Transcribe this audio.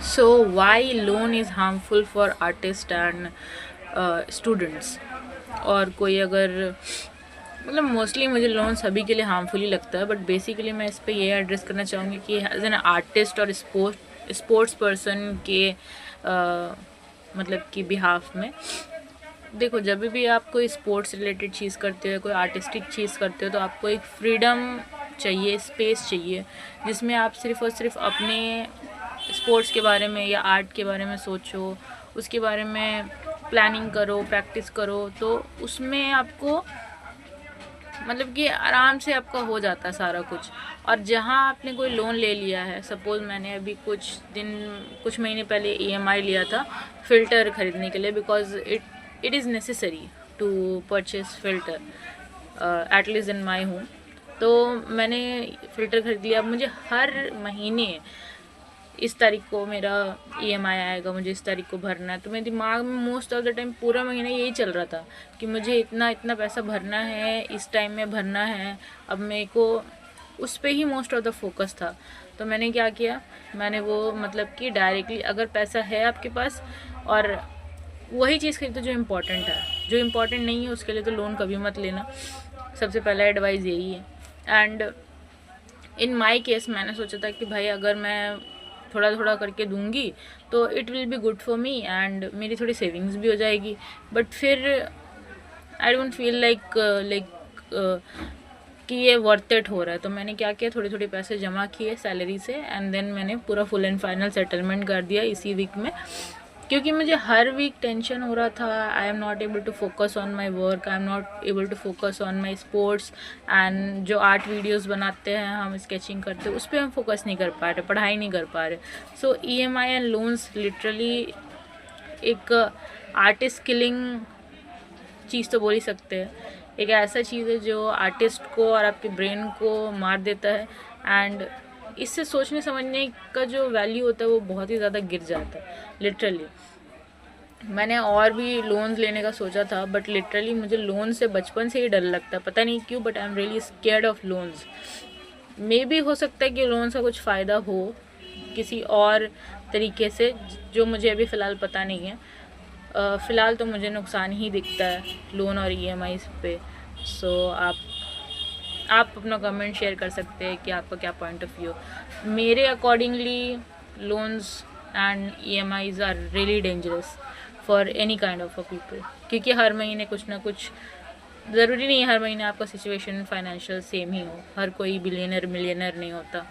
So, why loan is harmful for artists and students? और कोई अगर मतलब मोस्टली मुझे लोन सभी के लिए हार्मफुल ही लगता है, बट बेसिकली मैं इस पे ये एड्रेस करना चाहूँगी कि एज एन आर्टिस्ट और स्पोर्ट्स पर्सन के मतलब कि बिहाफ में देखो, जब भी आप कोई स्पोर्ट्स रिलेटेड चीज़ करते हो, कोई आर्टिस्टिक चीज़ करते हो, तो आपको एक फ्रीडम चाहिए, स्पेस चाहिए, जिसमें आप सिर्फ़ और सिर्फ अपने स्पोर्ट्स के बारे में या आर्ट के बारे में सोचो, उसके बारे में प्लानिंग करो, प्रैक्टिस करो, तो उसमें आपको मतलब कि आराम से आपका हो जाता है सारा कुछ। और जहाँ आपने कोई लोन ले लिया है, सपोज़ मैंने अभी कुछ महीने पहले EMI लिया था फ़िल्टर ख़रीदने के लिए, because it is necessary to purchase filter at least in my home. तो मैंने फ़िल्टर ख़रीद लिया। अब मुझे हर महीने इस तारीख को मेरा EMI आएगा, मुझे इस तारीख को भरना है। तो मेरे दिमाग में मोस्ट ऑफ द टाइम पूरा महीना यही चल रहा था कि मुझे इतना इतना पैसा भरना है, इस टाइम में भरना है। अब मेरे को उस पे ही मोस्ट ऑफ द फोकस था। तो मैंने क्या किया, मैंने वो मतलब कि डायरेक्टली अगर पैसा है आपके पास और वही चीज़ खरीदो जो इम्पोर्टेंट है, जो इम्पोर्टेंट नहीं है उसके लिए तो लोन कभी मत लेना। सबसे पहला एडवाइस यही है। एंड इन माई केस मैंने सोचा था कि भाई अगर मैं थोड़ा थोड़ा करके दूंगी तो it will be good for me and मेरी थोड़ी सेविंग्स भी हो जाएगी। बट फिर आई डोंट फील लाइक कि ये वर्थ इट हो रहा है। तो मैंने क्या किया, थोड़े थोड़े पैसे जमा किए सैलरी से एंड देन मैंने पूरा फुल एंड फाइनल सेटलमेंट कर दिया इसी वीक में। क्योंकि मुझे हर वीक टेंशन हो रहा था, I am not able to focus on my work, I am not able to focus on my sports and जो आर्ट वीडियोज़ बनाते हैं, हम स्केचिंग करते हैं, उस पर हम फोकस नहीं कर पा रहे, पढ़ाई नहीं कर पा रहे। सो EMI एंड लोन्स लिटरली एक आर्टिस्ट किलिंग चीज़ तो बोल ही सकते हैं। एक ऐसा चीज़ है जो आर्टिस्ट को और आपके ब्रेन को मार देता है एंड इससे सोचने समझने का जो वैल्यू होता है वो बहुत ही ज़्यादा गिर जाता है लिटरली। मैंने और भी लोन्स लेने का सोचा था, बट लिटरली मुझे लोन से बचपन से ही डर लगता है, पता नहीं क्यों, but I am really scared of loans. मे भी हो सकता है कि लोन का कुछ फ़ायदा हो किसी और तरीके से जो मुझे अभी फ़िलहाल पता नहीं है। फ़िलहाल तो मुझे नुकसान ही दिखता है लोन और EMI पे। सो आप अपना कमेंट शेयर कर सकते हैं कि आपका क्या पॉइंट ऑफ व्यू। मेरे accordingly loans and EMIs are really dangerous for any kind of a people, क्योंकि हर महीने कुछ ना कुछ, ज़रूरी नहीं है हर महीने आपका सिचुएशन फाइनेंशियल सेम ही हो, हर कोई बिलियनर मिलियनर नहीं होता।